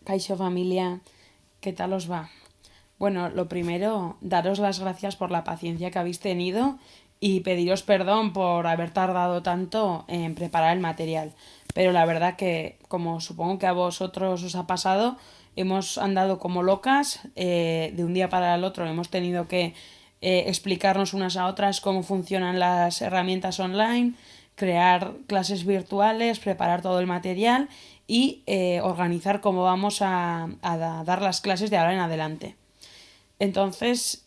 Kaixo familia, ¿qué tal os va? Bueno, lo primero, daros las gracias por la paciencia que habéis tenido y pediros perdón por haber tardado tanto en preparar el material. Pero la verdad que, como supongo que a vosotros os ha pasado, hemos andado como locas, de un día para el otro hemos tenido que explicarnos unas a otras cómo funcionan las herramientas online, crear clases virtuales, preparar todo el material y organizar cómo vamos a dar las clases de ahora en adelante. Entonces,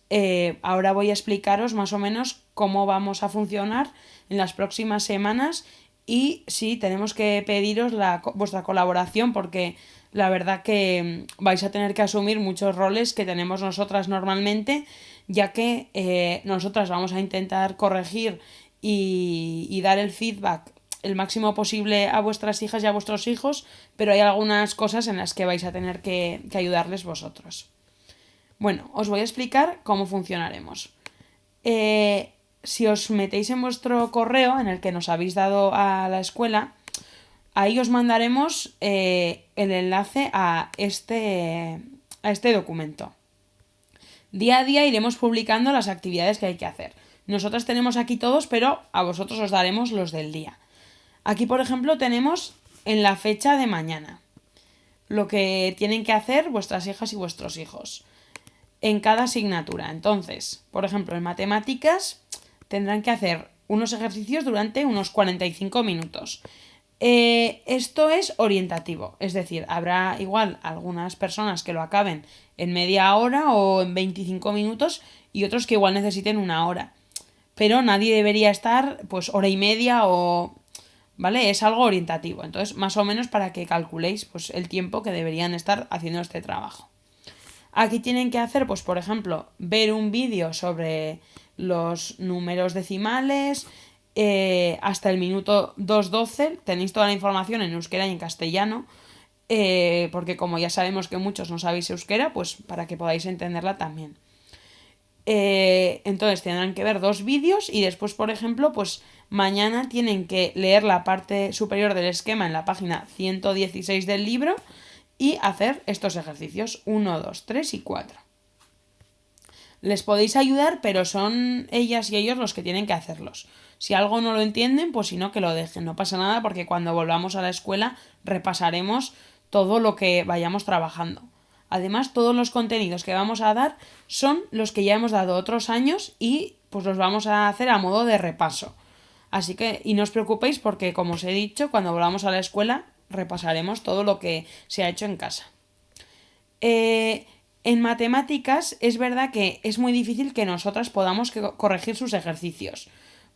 ahora voy a explicaros más o menos cómo vamos a funcionar en las próximas semanas y sí, tenemos que pediros vuestra colaboración porque la verdad que vais a tener que asumir muchos roles que tenemos nosotras normalmente, ya que nosotras vamos a intentar corregir y dar el feedback el máximo posible a vuestras hijas y a vuestros hijos, pero hay algunas cosas en las que vais a tener que ayudarles vosotros. Bueno, os voy a explicar cómo funcionaremos. Si os metéis en vuestro correo, en el que nos habéis dado a la escuela, ahí os mandaremos el enlace a este documento. Día a día iremos publicando las actividades que hay que hacer. Nosotras tenemos aquí todos, pero a vosotros os daremos los del día. Aquí, por ejemplo, tenemos en la fecha de mañana lo que tienen que hacer vuestras hijas y vuestros hijos en cada asignatura. Entonces, por ejemplo, en matemáticas tendrán que hacer unos ejercicios durante unos 45 minutos. Esto es orientativo, es decir, habrá igual algunas personas que lo acaben en media hora o en 25 minutos y otros que igual necesiten una hora. Pero nadie debería estar pues hora y media o... ¿Vale? Es algo orientativo. Entonces, más o menos para que calculéis pues, el tiempo que deberían estar haciendo este trabajo. Aquí tienen que hacer, pues por ejemplo, ver un vídeo sobre los números decimales hasta el minuto 2:12. Tenéis toda la información en euskera y en castellano, porque como ya sabemos que muchos no sabéis euskera, pues para que podáis entenderla también. Entonces tendrán que ver 2 vídeos y después, por ejemplo, pues mañana tienen que leer la parte superior del esquema en la página 116 del libro y hacer estos ejercicios 1, 2, 3 y 4. Les podéis ayudar, pero son ellas y ellos los que tienen que hacerlos. Si algo no lo entienden, pues si no, que lo dejen. No pasa nada porque cuando volvamos a la escuela repasaremos todo lo que vayamos trabajando. Además, todos los contenidos que vamos a dar son los que ya hemos dado otros años y pues los vamos a hacer a modo de repaso. Así que, y no os preocupéis porque, como os he dicho, cuando volvamos a la escuela repasaremos todo lo que se ha hecho en casa. En matemáticas es verdad que es muy difícil que nosotras podamos corregir sus ejercicios,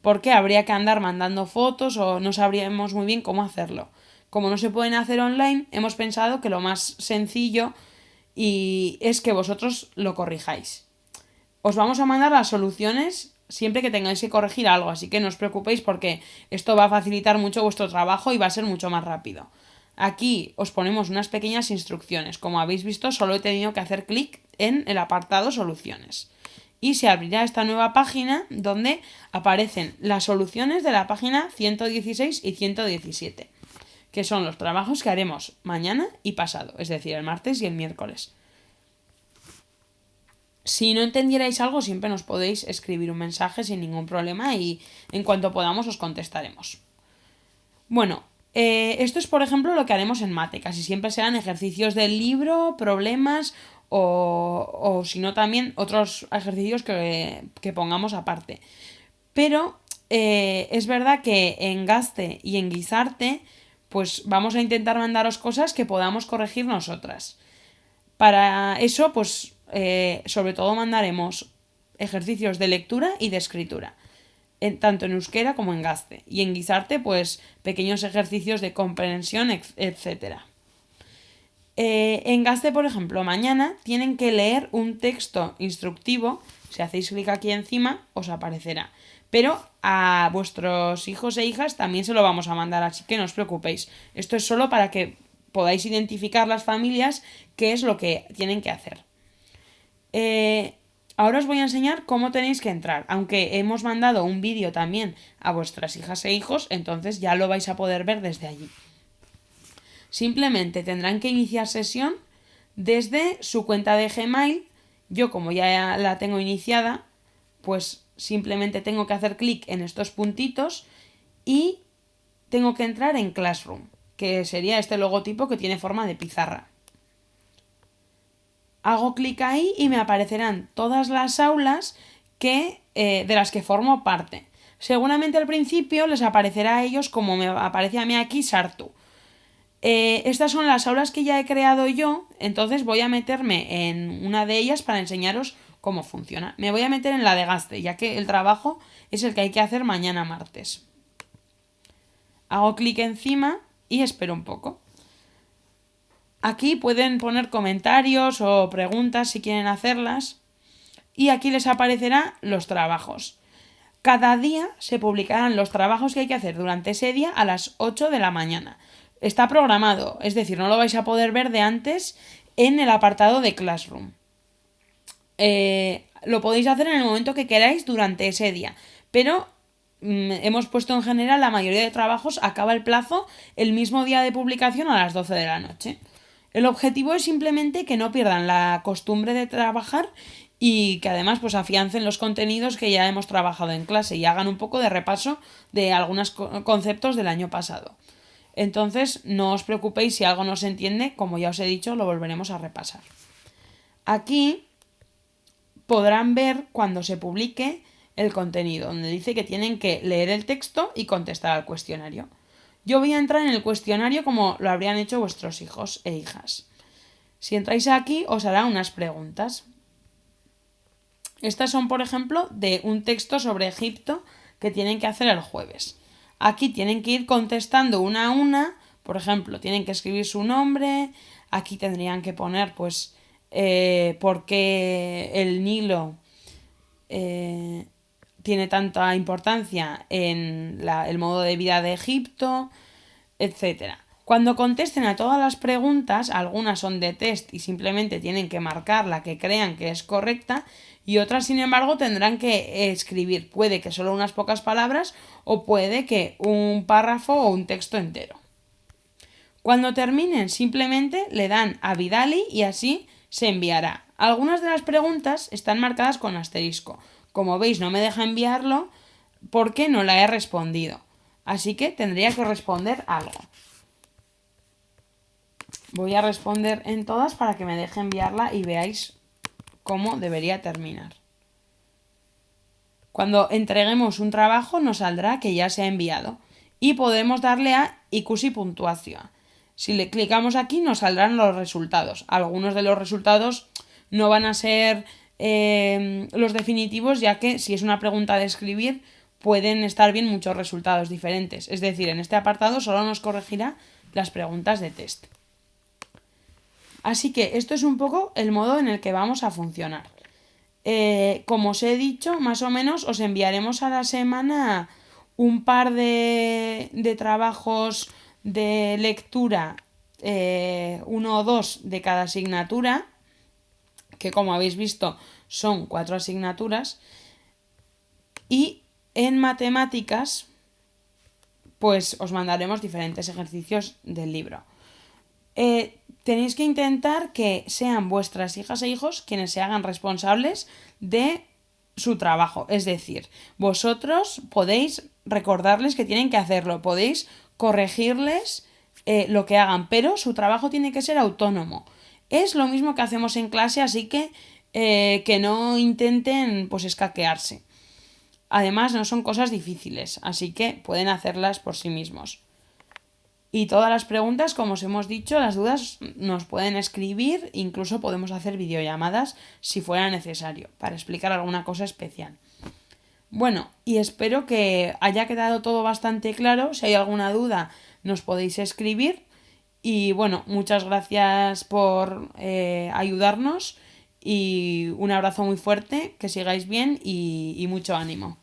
porque habría que andar mandando fotos o no sabríamos muy bien cómo hacerlo. Como no se pueden hacer online, hemos pensado que lo más sencillo y es que vosotros lo corrijáis. Os vamos a mandar las soluciones siempre que tengáis que corregir algo, así que no os preocupéis porque esto va a facilitar mucho vuestro trabajo y va a ser mucho más rápido. Aquí os ponemos unas pequeñas instrucciones. Como habéis visto, solo he tenido que hacer clic en el apartado soluciones. Y se abrirá esta nueva página donde aparecen las soluciones de la página 116 y 117, que son los trabajos que haremos mañana y pasado, es decir, el martes y el miércoles. Si no entendierais algo, siempre nos podéis escribir un mensaje sin ningún problema y en cuanto podamos os contestaremos. Bueno, esto es por ejemplo lo que haremos en mate, casi siempre serán ejercicios del libro, problemas o si no también otros ejercicios que pongamos aparte. Pero es verdad que en Gaste y en Guisarte pues vamos a intentar mandaros cosas que podamos corregir nosotras. Para eso pues sobre todo mandaremos ejercicios de lectura y de escritura, tanto en euskera como en Gaste. Y en Guisarte, pues pequeños ejercicios de comprensión, etc. En Gaste, por ejemplo, mañana tienen que leer un texto instructivo. Si hacéis clic aquí encima, os aparecerá. Pero a vuestros hijos e hijas también se lo vamos a mandar, así que no os preocupéis. Esto es solo para que podáis identificar las familias qué es lo que tienen que hacer. Ahora os voy a enseñar cómo tenéis que entrar. Aunque hemos mandado un vídeo también a vuestras hijas e hijos, entonces ya lo vais a poder ver desde allí. Simplemente tendrán que iniciar sesión desde su cuenta de Gmail. Yo, como ya la tengo iniciada, pues simplemente tengo que hacer clic en estos puntitos y tengo que entrar en Classroom, que sería este logotipo que tiene forma de pizarra. Hago clic ahí y me aparecerán todas las aulas de las que formo parte. Seguramente al principio les aparecerá a ellos como me aparece a mí aquí Sartu. Estas son las aulas que ya he creado yo, entonces voy a meterme en una de ellas para enseñaros cómo funciona. Me voy a meter en la de Gaste, ya que el trabajo es el que hay que hacer mañana martes. Hago clic encima y espero un poco. Aquí pueden poner comentarios o preguntas si quieren hacerlas. Y aquí les aparecerán los trabajos. Cada día se publicarán los trabajos que hay que hacer durante ese día a las 8 de la mañana. Está programado, es decir, no lo vais a poder ver de antes en el apartado de Classroom. Lo podéis hacer en el momento que queráis durante ese día, pero hemos puesto en general la mayoría de trabajos acaba el plazo el mismo día de publicación a las 12 de la noche. El objetivo es simplemente que no pierdan la costumbre de trabajar y que además pues afiancen los contenidos que ya hemos trabajado en clase y hagan un poco de repaso de algunos conceptos del año pasado. Entonces, no os preocupéis si algo no se entiende, como ya os he dicho, lo volveremos a repasar. Aquí podrán ver cuando se publique el contenido, donde dice que tienen que leer el texto y contestar al cuestionario. Yo voy a entrar en el cuestionario como lo habrían hecho vuestros hijos e hijas. Si entráis aquí, os hará unas preguntas. Estas son, por ejemplo, de un texto sobre Egipto que tienen que hacer el jueves. Aquí tienen que ir contestando una a una, por ejemplo, tienen que escribir su nombre, aquí tendrían que poner, pues, por qué el Nilo tiene tanta importancia en el modo de vida de Egipto, etc. Cuando contesten a todas las preguntas, algunas son de test y simplemente tienen que marcar la que crean que es correcta y otras, sin embargo, tendrán que escribir, puede que solo unas pocas palabras o puede que un párrafo o un texto entero. Cuando terminen, simplemente le dan a Vidali y así se enviará. Algunas de las preguntas están marcadas con asterisco. Como veis, no me deja enviarlo porque no la he respondido. Así que tendría que responder algo. Voy a responder en todas para que me deje enviarla y veáis cómo debería terminar. Cuando entreguemos un trabajo nos saldrá que ya se ha enviado y podemos darle a Ikusi puntuación. Si le clicamos aquí nos saldrán los resultados. Algunos de los resultados no van a ser los definitivos, ya que si es una pregunta de escribir pueden estar bien muchos resultados diferentes. Es decir, en este apartado solo nos corregirá las preguntas de test. Así que esto es un poco el modo en el que vamos a funcionar. Como os he dicho, más o menos os enviaremos a la semana un par de trabajos de lectura, uno o dos de cada asignatura, que como habéis visto son 4 asignaturas, y en matemáticas pues os mandaremos diferentes ejercicios del libro. Tenéis que intentar que sean vuestras hijas e hijos quienes se hagan responsables de su trabajo. Es decir, vosotros podéis recordarles que tienen que hacerlo, podéis corregirles lo que hagan, pero su trabajo tiene que ser autónomo. Es lo mismo que hacemos en clase, así que no intenten pues escaquearse. Además, no son cosas difíciles, así que pueden hacerlas por sí mismos. Y todas las preguntas, como os hemos dicho, las dudas nos pueden escribir, incluso podemos hacer videollamadas si fuera necesario, para explicar alguna cosa especial. Bueno, y espero que haya quedado todo bastante claro. Si hay alguna duda, nos podéis escribir. Y bueno, muchas gracias por ayudarnos y un abrazo muy fuerte, que sigáis bien y mucho ánimo.